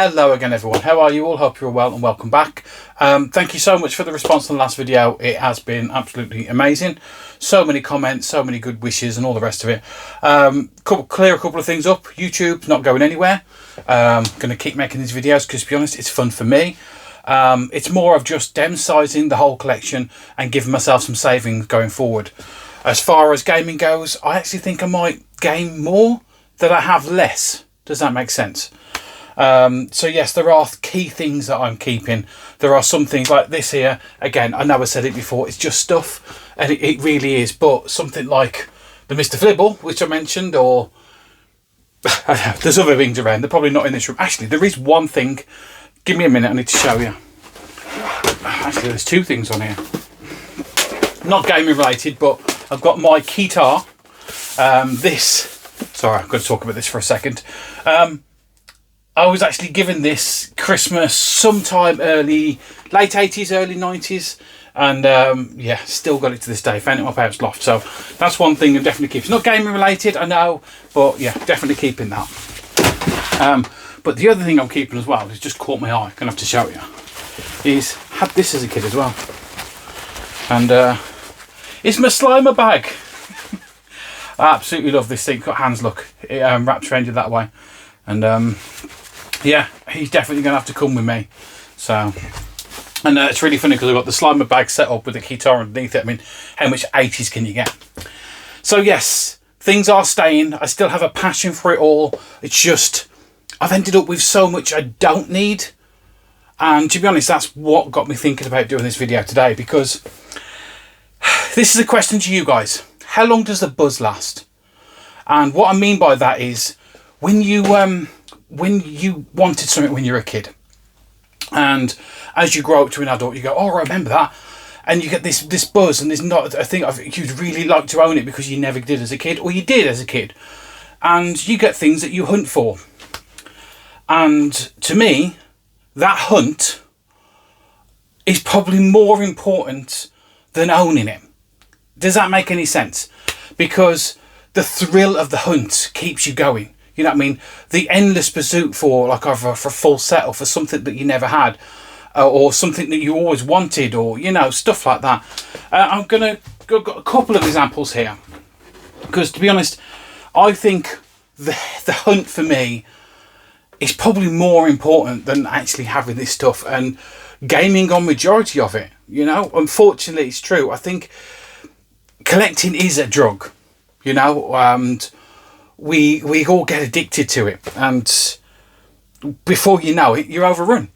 Hello again everyone, how are you all? Hope you're well and welcome back. Thank you so much for the response on the last video. It has been absolutely amazing. So many comments, so many good wishes and all the rest of it. Clear a couple of things up. YouTube's not going anywhere. Going to keep making these videos because, to be honest, it's fun for me. It's more of just downsizing the whole collection and giving myself some savings going forward. As far as gaming goes, I actually think I might game more than I have less. Does that make sense? So yes, there are key things that I'm keeping. There are some things like this here. Again, I know I said it before, it's just stuff, and it really is. But something like the Mr. Flibble, which I mentioned, or there's other things around. They're probably not in this room. Actually, there is one thing. Give me a minute, I need to show you. Actually, there's two things on here. Not gaming related, but I've got my guitar. Sorry, I'm going to talk about this for a second. I was actually given this Christmas sometime late 80s, early 90s. And yeah, still got it to this day. Found it in my parents' loft. So that's one thing I'm definitely keeping. It's not gaming related, I know. But yeah, definitely keeping that. But the other thing I'm keeping as well, has just caught my eye. Gonna have to show you. Is had this as a kid as well. And it's my Slimer bag. I absolutely love this thing. Got hands, look. It wraps around you that way. And yeah, he's definitely going to have to come with me. So, and it's really funny because I've got the Slimer bag set up with the guitar underneath it. I mean, how much 80s can you get? So yes, things are staying. I still have a passion for it all. It's just, I've ended up with so much I don't need. And to be honest, that's what got me thinking about doing this video today, because this is a question to you guys. How long does the buzz last? And what I mean by that is, when you wanted something when you were a kid, and as you grow up to an adult, you go, oh, I remember that, and you get this buzz, and there's not a thing you'd really like to own it because you never did as a kid, or you did as a kid, and you get things that you hunt for. And to me, that hunt is probably more important than owning it. Does that make any sense? Because the thrill of the hunt keeps you going. You know what I mean? The endless pursuit for for a full set, or for something that you never had, or something that you always wanted, or, you know, stuff like that. I'm going to got a couple of examples here, because to be honest, I think the hunt for me is probably more important than actually having this stuff and gaming on majority of it. You know, unfortunately, it's true. I think collecting is a drug, you know, and we all get addicted to it, and before you know it, you're overrun.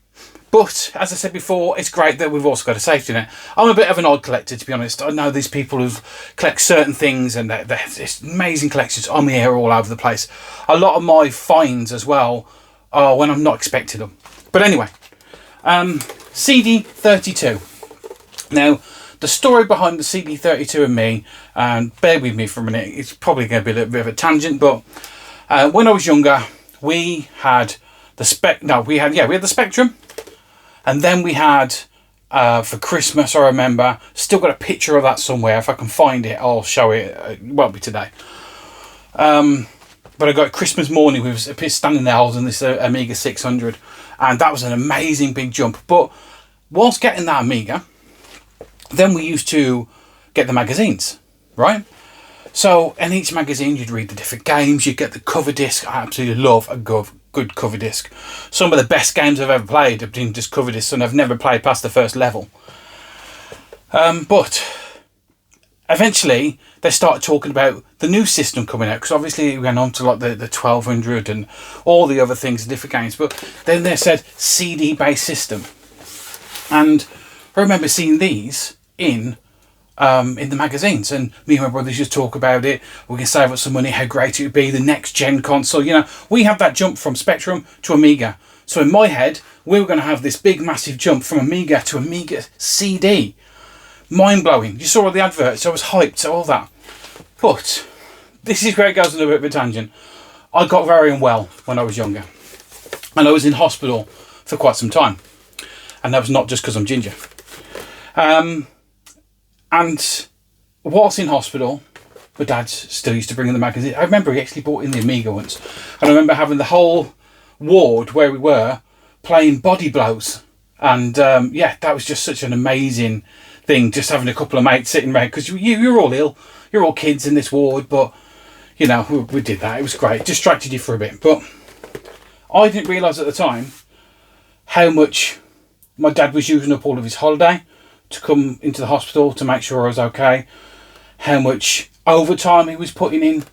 But as I said before, it's great that we've also got a safety net. I'm a bit of an odd collector, to be honest. I know these people who collect certain things, and they're amazing collections on the air all over the place. A lot of my finds as well are when I'm not expecting them. But anyway, CD32. Now, the story behind the CD32 and me, and bear with me for a minute, it's probably going to be a little bit of a tangent, but when I was younger, we had the the Spectrum, and then we had, for Christmas, I remember, still got a picture of that somewhere. If I can find it, I'll show it. It won't be today. But I got Christmas morning, we was standing there holding this Amiga 600, and that was an amazing big jump. But whilst getting that Amiga, then we used to get the magazines, right? So in each magazine, you'd read the different games, you'd get the cover disc. I absolutely love a good cover disc. Some of the best games I've ever played have been just cover discs, and I've never played past the first level. But eventually, they started talking about the new system coming out, because obviously it went on to like the 1200 and all the other things, different games. But then they said CD-based system. And I remember seeing these in the magazines, and me and my brothers used to talk about it. We can save up some money, how great it would be, the next gen console. You know, we had that jump from Spectrum to Amiga. So in my head, we were going to have this big massive jump from Amiga to Amiga CD. Mind blowing. You saw all the adverts, I was hyped, all that. But this is where it goes on a bit of a tangent. I got very unwell when I was younger, and I was in hospital for quite some time, and that was not just because I'm ginger. And whilst in hospital, my dad still used to bring in the magazine. I remember he actually brought in the Amiga once, and I remember having the whole ward where we were playing Body Blows. And yeah, that was just such an amazing thing, just having a couple of mates sitting around, because you're all ill, you're all kids in this ward, but you know, we did that. It was great. It distracted you for a bit. But I didn't realise at the time how much my dad was using up all of his holiday to come into the hospital to make sure I was okay, how much overtime he was putting in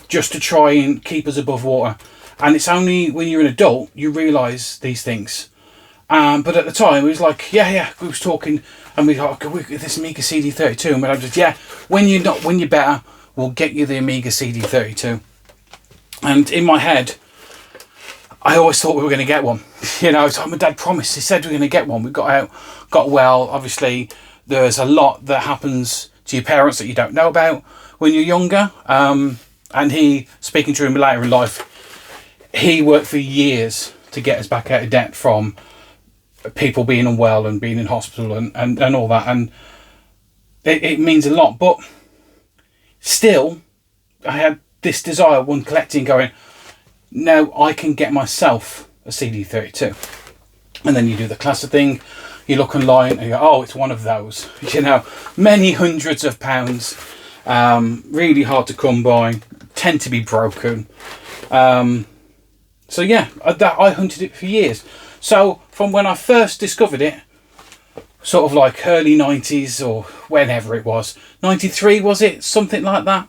just to try and keep us above water. And it's only when you're an adult you realise these things. But at the time it was like, yeah, we was talking, and we got this Amiga CD32, and my dad said, yeah, when you're better, we'll get you the Amiga CD32. And in my head, I always thought we were going to get one. You know, so my dad promised. He said we were going to get one. We got out, got well. Obviously, there's a lot that happens to your parents that you don't know about when you're younger. And he, speaking to him later in life, he worked for years to get us back out of debt from people being unwell and being in hospital and all that. And it means a lot. But still, I had this desire, one collecting, going, now I can get myself a CD32. And then you do the classic thing, you look online and you go, oh, it's one of those. You know, many hundreds of pounds, really hard to come by, tend to be broken. So yeah, I hunted it for years. So from when I first discovered it, sort of like early 90s or whenever it was, 93 was it? Something like that.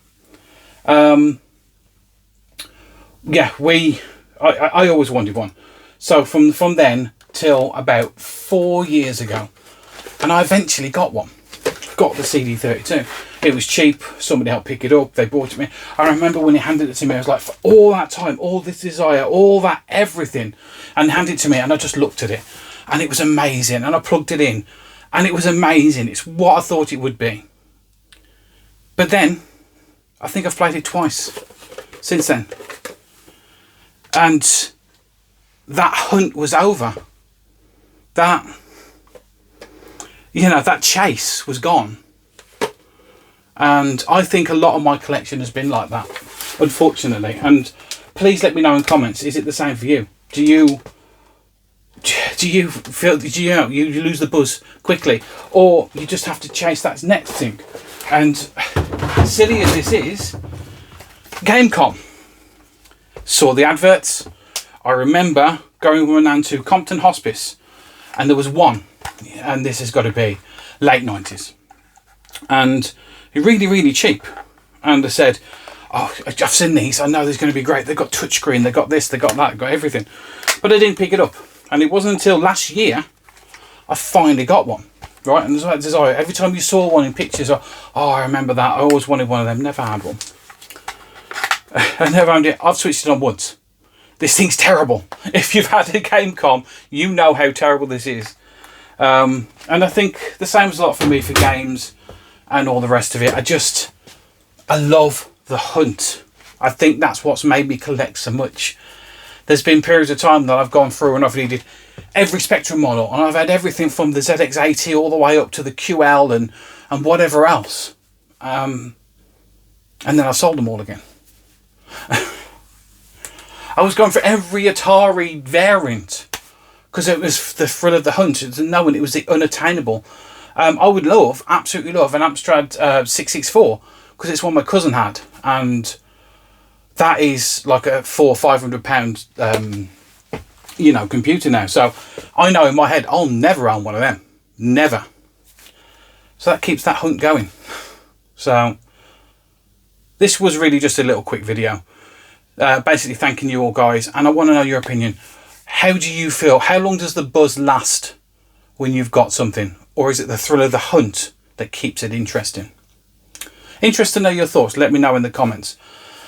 Yeah, I always wanted one. So from then till about 4 years ago, and I eventually got one. Got the CD32. It was cheap. Somebody helped pick it up. They bought it to me. I remember when he handed it to me, I was like, for all that time, all this desire, all that everything, and handed it to me, and I just looked at it, and it was amazing. And I plugged it in, and it was amazing. It's what I thought it would be. But then, I think I've played it twice since then. And that hunt was over. That chase was gone. And I think a lot of my collection has been like that, unfortunately. And please let me know in comments, is it the same for you? Do you feel, you lose the buzz quickly, or you just have to chase that next thing? And silly as this is, Gamecom. Saw the adverts. I remember going with my nan to Compton Hospice, and there was one, and this has got to be late 90s, and really, really cheap. And I said, oh, I've seen these, I know there's going to be great, they've got touchscreen, they've got this, they've got that, they've got everything. But I didn't pick it up, and it wasn't until last year I finally got one, right? And there's that desire. Every time you saw one in pictures, oh, I remember that, I always wanted one of them, never had one. I never owned it. I've switched it on once. This thing's terrible. If you've had a Gamecom, you know how terrible this is. And I think the same was a lot for me for games and all the rest of it. I love the hunt. I think that's what's made me collect so much. There's been periods of time that I've gone through and I've needed every Spectrum model, and I've had everything from the ZX80 all the way up to the QL and whatever else. And then I sold them all again. I was going for every Atari variant because it was the thrill of the hunt and knowing it was the unattainable. I would absolutely love an Amstrad 664 because it's one my cousin had, and that is like a £400-500 computer now. So I know in my head I'll never own one of them, never. So that keeps that hunt going. So this was really just a little quick video, basically thanking you all guys, and I want to know your opinion. How do you feel? How long does the buzz last when you've got something? Or is it the thrill of the hunt that keeps it interesting? Interested to know your thoughts. Let me know in the comments.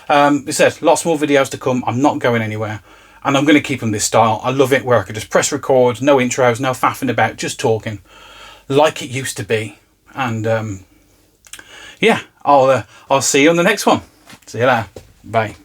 It says lots more videos to come. I'm not going anywhere, and I'm going to keep them this style. I love it where I could just press record, no intros, no faffing about, just talking like it used to be. And yeah, I'll see you on the next one. See you later. Bye.